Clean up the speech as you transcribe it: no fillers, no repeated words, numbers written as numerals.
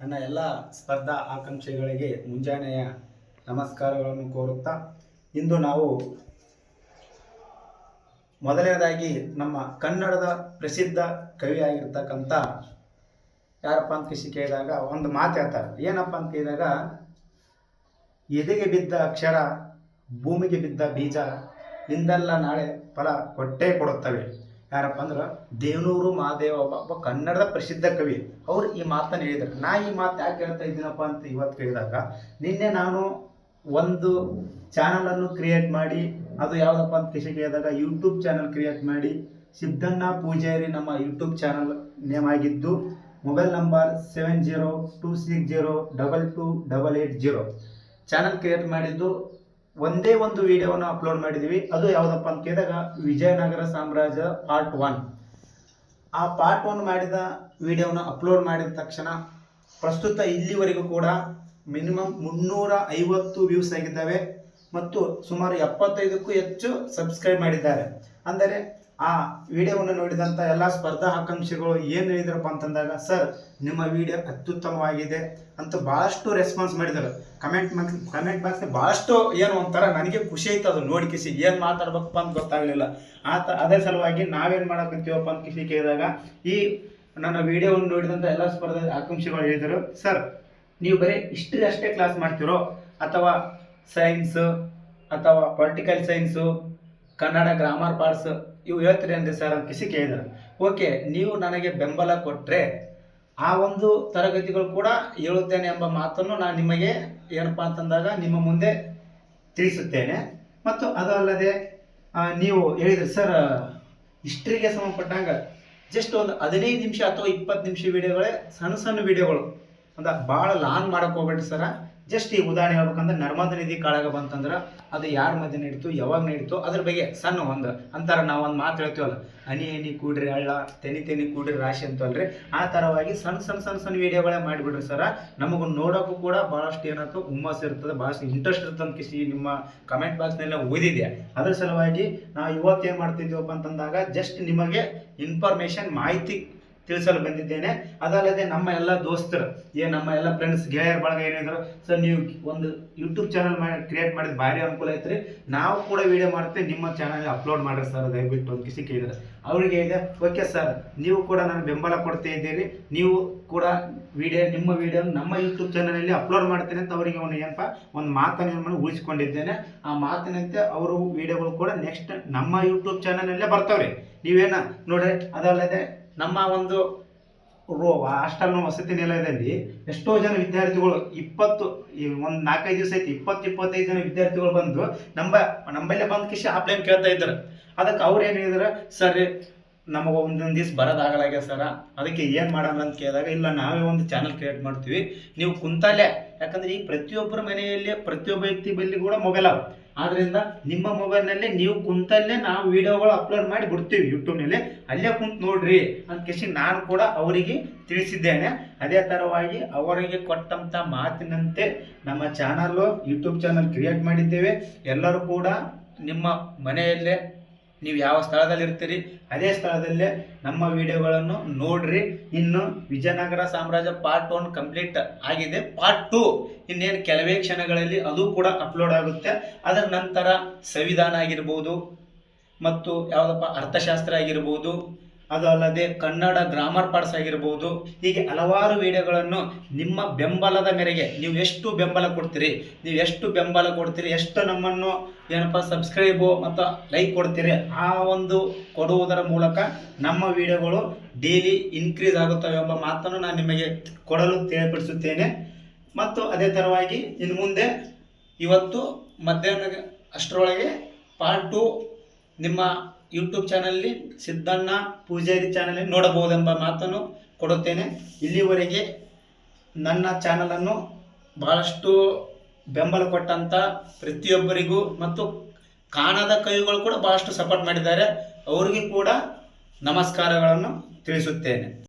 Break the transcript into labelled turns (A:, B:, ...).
A: ನನ್ನ ಎಲ್ಲ ಸ್ಪರ್ಧಾ ಆಕಾಂಕ್ಷಿಗಳಿಗೆ ಮುಂಜಾನೆಯ ನಮಸ್ಕಾರಗಳನ್ನು ಕೋರುತ್ತಾ ಇಂದು ನಾವು ಮೊದಲನೇದಾಗಿ ನಮ್ಮ ಕನ್ನಡದ ಪ್ರಸಿದ್ಧ ಕವಿಯಾಗಿರ್ತಕ್ಕಂಥ ಯಾರಪ್ಪ ಅಂತ ಕೇಳಿದಾಗ ಒಂದು ಮಾತು ಹೇಳ್ತಾರೆ. ಏನಪ್ಪ ಅಂತ ಕೇಳಿದಾಗ, ಎದೆಗೆ ಬಿದ್ದ ಅಕ್ಷರ ಭೂಮಿಗೆ ಬಿದ್ದ ಬೀಜ ಇಂದಲ್ಲ ನಾಳೆ ಫಲ ಕೊಟ್ಟೇ ಕೊಡುತ್ತವೆ. ಯಾರಪ್ಪ ಅಂದ್ರೆ ದೇವನೂರು ಮಹಾದೇವ ಒಬ್ಬ ಕನ್ನಡದ ಪ್ರಸಿದ್ಧ ಕವಿ. ಅವರು ಈ ಮಾತನ್ನು ಹೇಳಿದರು. ನಾ ಈ ಮಾತು ಯಾಕೆ ಹೇಳ್ತಾ ಇದ್ದೀನಪ್ಪ ಅಂತ ಇವತ್ತು ಕೇಳಿದಾಗ, ನಿನ್ನೆ ನಾನು ಒಂದು ಚಾನಲನ್ನು ಕ್ರಿಯೇಟ್ ಮಾಡಿ, ಅದು ಯಾವುದಪ್ಪ ಅಂತ ಕೇಳಿದಾಗ ಯೂಟ್ಯೂಬ್ ಚಾನಲ್ ಕ್ರಿಯೇಟ್ ಮಾಡಿ, ಸಿದ್ದಣ್ಣ ಪೂಜಾರಿ ನಮ್ಮ ಯೂಟ್ಯೂಬ್ ಚಾನಲ್ ನೇಮ್ ಆಗಿದ್ದು, ಮೊಬೈಲ್ ನಂಬರ್ 7026022280 ಚಾನಲ್ ಕ್ರಿಯೇಟ್ ಮಾಡಿದ್ದು. ಒಂದೇ ಒಂದು ವಿಡಿಯೋವನ್ನು ಅಪ್ಲೋಡ್ ಮಾಡಿದ್ದೀವಿ. ಅದು ಯಾವುದಪ್ಪ ಅಂತ ಕೇಳಿದಾಗ ವಿಜಯನಗರ ಸಾಮ್ರಾಜ್ಯ ಪಾರ್ಟ್ 1. ಆ ಪಾರ್ಟ್ 1 ಮಾಡಿದ ವಿಡಿಯೋನ ಅಪ್ಲೋಡ್ ಮಾಡಿದ ತಕ್ಷಣ ಪ್ರಸ್ತುತ ಇಲ್ಲಿವರೆಗೂ ಕೂಡ ಮಿನಿಮಮ್ 350 ವ್ಯೂಸ್ ಆಗಿದ್ದಾವೆ ಮತ್ತು ಸುಮಾರು 75ಕ್ಕೂ ಹೆಚ್ಚು ಸಬ್ಸ್ಕ್ರೈಬ್ ಮಾಡಿದ್ದಾರೆ. ಅಂದರೆ ಆ ವಿಡಿಯೋವನ್ನು ನೋಡಿದಂಥ ಎಲ್ಲ ಸ್ಪರ್ಧಾ ಆಕಾಂಕ್ಷಿಗಳು ಏನು ಹೇಳಿದ್ರಪ್ಪ ಅಂತಂದಾಗ, ಸರ್ ನಿಮ್ಮ ವಿಡಿಯೋ ಅತ್ಯುತ್ತಮವಾಗಿದೆ ಅಂತ ಭಾಳಷ್ಟು ರೆಸ್ಪಾನ್ಸ್ ಮಾಡಿದರು. ಕಮೆಂಟ್ ಬಾಕ್ಸ್ ಭಾಳಷ್ಟು ಏನು ಒಂಥರ ನನಗೆ ಖುಷಿ ಆಯ್ತು. ಅದು ನೋಡಿ ಏನು ಮಾತಾಡ್ಬೇಕಪ್ಪ ಅಂತ ಗೊತ್ತಾಗಲಿಲ್ಲ. ಅದೇ ಸಲುವಾಗಿ ನಾವೇನು ಮಾಡಕತ್ತೀವಪ್ಪ ಅಂತ ಕೇಳಿದಾಗ, ಈ ನನ್ನ ವಿಡಿಯೋವನ್ನು ನೋಡಿದಂಥ ಎಲ್ಲ ಸ್ಪರ್ಧಾ ಆಕಾಂಕ್ಷಿಗಳು ಹೇಳಿದರು, ಸರ್ ನೀವು ಬರೀ ಹಿಸ್ಟ್ರಿ ಅಷ್ಟೇ ಕ್ಲಾಸ್ ಮಾಡ್ತಿರೋ ಅಥವಾ ಸೈನ್ಸ್ ಅಥವಾ political science, Kannada grammar parts ಇವು ಹೇಳ್ತೀರಿ ಅಂದರೆ ಸರ್ ಅಂತ ಕೇಳಿದರು. ಓಕೆ, ನೀವು ನನಗೆ ಬೆಂಬಲ ಕೊಟ್ಟರೆ ಆ ಒಂದು ತರಗತಿಗಳು ಕೂಡ ಹೇಳುತ್ತೇನೆ ಎಂಬ ಮಾತನ್ನು ನಾನು ನಿಮಗೆ ಏನಪ್ಪ ಅಂತಂದಾಗ ನಿಮ್ಮ ಮುಂದೆ ತಿಳಿಸುತ್ತೇನೆ. ಮತ್ತು ಅದು ಅಲ್ಲದೆ ನೀವು ಹೇಳಿದ್ರಿ ಸರ್ ಹಿಸ್ಟ್ರಿಗೆ ಸಂಬಂಧಪಟ್ಟಂಗ ಜಸ್ಟ್ ಒಂದು 15 ನಿಮಿಷ ಅಥವಾ 20 ನಿಮಿಷ ವಿಡಿಯೋಗಳೇ, ಸಣ್ಣ ವಿಡಿಯೋಗಳು ಅಂತ ಭಾಳ ಲಾಂಗ್ ಮಾಡಕ್ಕೆ ಹೋಗ್ಬೇಡ್ರಿ ಸರ. ಜಸ್ಟ್ ಈ ಉದಾಹರಣೆ ಹೇಳ್ಬೇಕಂದ್ರೆ, ನರ್ಮದಾ ನದಿ ಕಾಳಗ ಬಂತಂದ್ರೆ ಅದು ಯಾರ ಮಧ್ಯೆ ನಡೀತು, ಯಾವಾಗ ನಡೀತು ಅದ್ರ ಬಗ್ಗೆ ಸಣ್ಣ ಒಂದು ಅಂತಾರೆ. ನಾವು ಒಂದು ಮಾತು ಹೇಳ್ತೀವಲ್ಲ, ಹನಿ ಕೂಡ್ರಿ ಹಳ್ಳ, ತೆನಿ ಕೂಡ್ರಿ ರಾಶಿ ಅಂತವಲ್ರಿ, ಆ ಥರವಾಗಿ ಸಣ್ಣ ವಿಡಿಯೋಗಳೇ ಮಾಡಿಬಿಡ್ರಿ ಸರ. ನಮಗೂ ನೋಡೋಕ್ಕೂ ಕೂಡ ಭಾಳಷ್ಟು ಏನಾಯ್ತು ಹುಮ್ಮಸ್ ಇರ್ತದೆ, ಭಾಳಷ್ಟು ಇಂಟ್ರೆಸ್ಟ್ ಇರ್ತದೆ ಅಂತ ನಿಮ್ಮ ಕಮೆಂಟ್ ಬಾಕ್ಸ್ನೆಲ್ಲ ಓದಿದೆ. ಅದ್ರ ಸಲುವಾಗಿ ನಾವು ಇವತ್ತು ಏನು ಮಾಡ್ತಿದ್ದೀವಪ್ಪ ಅಂತಂದಾಗ, ಜಸ್ಟ್ ನಿಮಗೆ ಇನ್ಫಾರ್ಮೇಷನ್ ಮಾಹಿತಿ ತಿಳಿಸಲು ಬಂದಿದ್ದೇನೆ. ಅದಲ್ಲದೆ ನಮ್ಮ ಎಲ್ಲ ದೋಸ್ತರು ನಮ್ಮ ಎಲ್ಲ ಫ್ರೆಂಡ್ಸ್ ಗೆಳೆಯರ ಬಳಗ ಏನಿದ್ರು, ಸರ್ ನೀವು ಒಂದು ಯೂಟ್ಯೂಬ್ ಚಾನಲ್ ಕ್ರಿಯೇಟ್ ಮಾಡಿದ ಭಾರಿ ಅನುಕೂಲ ಐತ್ರಿ, ನಾವು ಕೂಡ ವಿಡಿಯೋ ಮಾಡ್ತೀವಿ, ನಿಮ್ಮ ಚಾನಲ್ ಅಪ್ಲೋಡ್ ಮಾಡ್ರಿ ಸರ್ ದಯವಿಟ್ಟು ಅಂತ ಕೇಳಿದ್ರು. ಅವರಿಗೆ ಇದೆ, ಓಕೆ ಸರ್ ನೀವು ಕೂಡ ನಾನು ಬೆಂಬಲ ಕೊಡ್ತಾ ಇದ್ದೀರಿ, ನೀವು ಕೂಡ ನಿಮ್ಮ ವಿಡಿಯೋ ನಮ್ಮ ಯೂಟ್ಯೂಬ್ ಚಾನಲಲ್ಲಿ ಅಪ್ಲೋಡ್ ಮಾಡ್ತೇನೆ ಅಂತ ಅವರಿಗೆ ಒಂದು ಮಾತನ್ನು ಉಳಿಸಿಕೊಂಡಿದ್ದೇನೆ. ಆ ಮಾತಿನಂತೆ ಅವರು ವಿಡಿಯೋಗಳು ಕೂಡ ನೆಕ್ಸ್ಟ್ ನಮ್ಮ ಯೂಟ್ಯೂಬ್ ಚಾನಲಲ್ಲೇ ಬರ್ತಾವ್ರಿ. ನೀವೇನ ನೋಡ್ರಿ. ಅದಲ್ಲದೆ ನಮ್ಮ ಒಂದು ಹಾಸ್ಟೆಲ್ ವಸತಿ ನಿಲಯದಲ್ಲಿ ಎಷ್ಟೋ ಜನ ವಿದ್ಯಾರ್ಥಿಗಳು ಒಂದು 4-5 ದಿವಸ ಐತಿ 20-25 ಜನ ವಿದ್ಯಾರ್ಥಿಗಳು ಬಂದು ನಮ್ಮಲ್ಲೇ ಬಂದು ಆಫ್ಲೈನ್ ಕೇಳ್ತಾ ಇದ್ದಾರೆ. ಅದಕ್ಕೆ ಅವ್ರು ಏನು ಹೇಳಿದಾರೆ, ಸರ್ ನಮಗೆ ಒಂದೊಂದು ದಿವ್ಸ ಬರೋದಾಗಲಾಗ್ಯ ಸರ, ಅದಕ್ಕೆ ಏನು ಮಾಡೋಣ ಅಂತ ಕೇಳಿದಾಗ, ಇಲ್ಲ ನಾವೇ ಒಂದು ಚಾನಲ್ ಕ್ರಿಯೇಟ್ ಮಾಡ್ತೀವಿ, ನೀವು ಕುಂತಲ್ಲೇ, ಯಾಕಂದ್ರೆ ಈಗ ಪ್ರತಿಯೊಬ್ಬರ ಮನೆಯಲ್ಲಿ ಪ್ರತಿಯೊಬ್ಬ ವ್ಯಕ್ತಿ ಬಳಿ ಕೂಡ ಮೊಬೈಲ್ ಅವ. ಆದ್ದರಿಂದ ನಿಮ್ಮ ಮೊಬೈಲ್ನಲ್ಲಿ ನೀವು ಕುಂತಲ್ಲೇ ನಾವು ವಿಡಿಯೋಗಳು ಅಪ್ಲೋಡ್ ಮಾಡಿ ಬಿಡ್ತೀವಿ ಯೂಟ್ಯೂಬ್ನಲ್ಲಿ, ಅಲ್ಲೇ ಕುಂತು ನೋಡ್ರಿ ಅಂತ ನಾನು ಕೂಡ ಅವರಿಗೆ ತಿಳಿಸಿದ್ದೇನೆ. ಅದೇ ಥರವಾಗಿ ಅವರಿಗೆ ಕೊಟ್ಟಂಥ ಮಾತಿನಂತೆ ನಮ್ಮ ಚಾನಲ್ಲು ಯೂಟ್ಯೂಬ್ ಚಾನಲ್ ಕ್ರಿಯೇಟ್ ಮಾಡಿದ್ದೇವೆ. ಎಲ್ಲರೂ ಕೂಡ ನಿಮ್ಮ ಮನೆಯಲ್ಲೇ ನೀವು ಯಾವ ಸ್ಥಳದಲ್ಲಿ ಇರ್ತೀರಿ ಅದೇ ಸ್ಥಳದಲ್ಲೇ ನಮ್ಮ ವಿಡಿಯೋಗಳನ್ನು ನೋಡ್ರಿ. ಇನ್ನು ವಿಜಯನಗರ ಸಾಮ್ರಾಜ್ಯ ಪಾರ್ಟ್ 1 ಕಂಪ್ಲೀಟ್ ಆಗಿದೆ. ಪಾರ್ಟ್ 2 ಇನ್ನೇನು ಕೆಲವೇ ಕ್ಷಣಗಳಲ್ಲಿ ಅದು ಕೂಡ ಅಪ್ಲೋಡ್ ಆಗುತ್ತೆ. ಅದರ ನಂತರ ಸಂವಿಧಾನ ಆಗಿರ್ಬೋದು ಮತ್ತು ಯಾವುದಪ್ಪ ಅರ್ಥಶಾಸ್ತ್ರ ಆಗಿರ್ಬೋದು, ಅದು ಅಲ್ಲದೆ ಕನ್ನಡ ಗ್ರಾಮರ್ ಪಾರ್ಟ್ಸ್ ಆಗಿರ್ಬೋದು, ಹೀಗೆ ಹಲವಾರು ವಿಡಿಯೋಗಳನ್ನು ನಿಮ್ಮ ಬೆಂಬಲದ ಮೇರೆಗೆ ನೀವು ಎಷ್ಟು ಬೆಂಬಲ ಕೊಡ್ತೀರಿ, ಎಷ್ಟು ನಮ್ಮನ್ನು ಏನಪ್ಪ ಸಬ್ಸ್ಕ್ರೈಬು ಮತ್ತು ಲೈಕ್ ಕೊಡ್ತೀರಿ, ಆ ಒಂದು ಕೊಡುವುದರ ಮೂಲಕ ನಮ್ಮ ವಿಡಿಯೋಗಳು ಡೈಲಿ ಇನ್ಕ್ರೀಸ್ ಆಗುತ್ತವೆ ಎಂಬ ಮಾತನ್ನು ನಾನು ನಿಮಗೆ ಕೊಡಲು ತಿಳಿಪಡಿಸುತ್ತೇನೆ. ಮತ್ತು ಅದೇ ಥರವಾಗಿ ಇನ್ನು ಮುಂದೆ ಇವತ್ತು ಮಧ್ಯಾಹ್ನ ಅಷ್ಟರೊಳಗೆ ಪಾರ್ಟ್ 2 ನಿಮ್ಮ ಯೂಟ್ಯೂಬ್ ಚಾನಲಲ್ಲಿ ಸಿದ್ದಣ್ಣ ಪೂಜಾರಿ ಚಾನಲಲ್ಲಿ ನೋಡಬಹುದೆಂಬ ಮಾತನ್ನು ಕೊಡುತ್ತೇನೆ. ಇಲ್ಲಿವರೆಗೆ ನನ್ನ ಚಾನಲನ್ನು ಭಾಳಷ್ಟು ಬೆಂಬಲ ಕೊಟ್ಟಂಥ ಪ್ರತಿಯೊಬ್ಬರಿಗೂ ಮತ್ತು ಕಾಣದ ಕವಿಗಳು ಕೂಡ ಭಾಳಷ್ಟು ಸಪೋರ್ಟ್ ಮಾಡಿದ್ದಾರೆ, ಅವರಿಗೂ ಕೂಡ ನಮಸ್ಕಾರಗಳನ್ನು ತಿಳಿಸುತ್ತೇನೆ.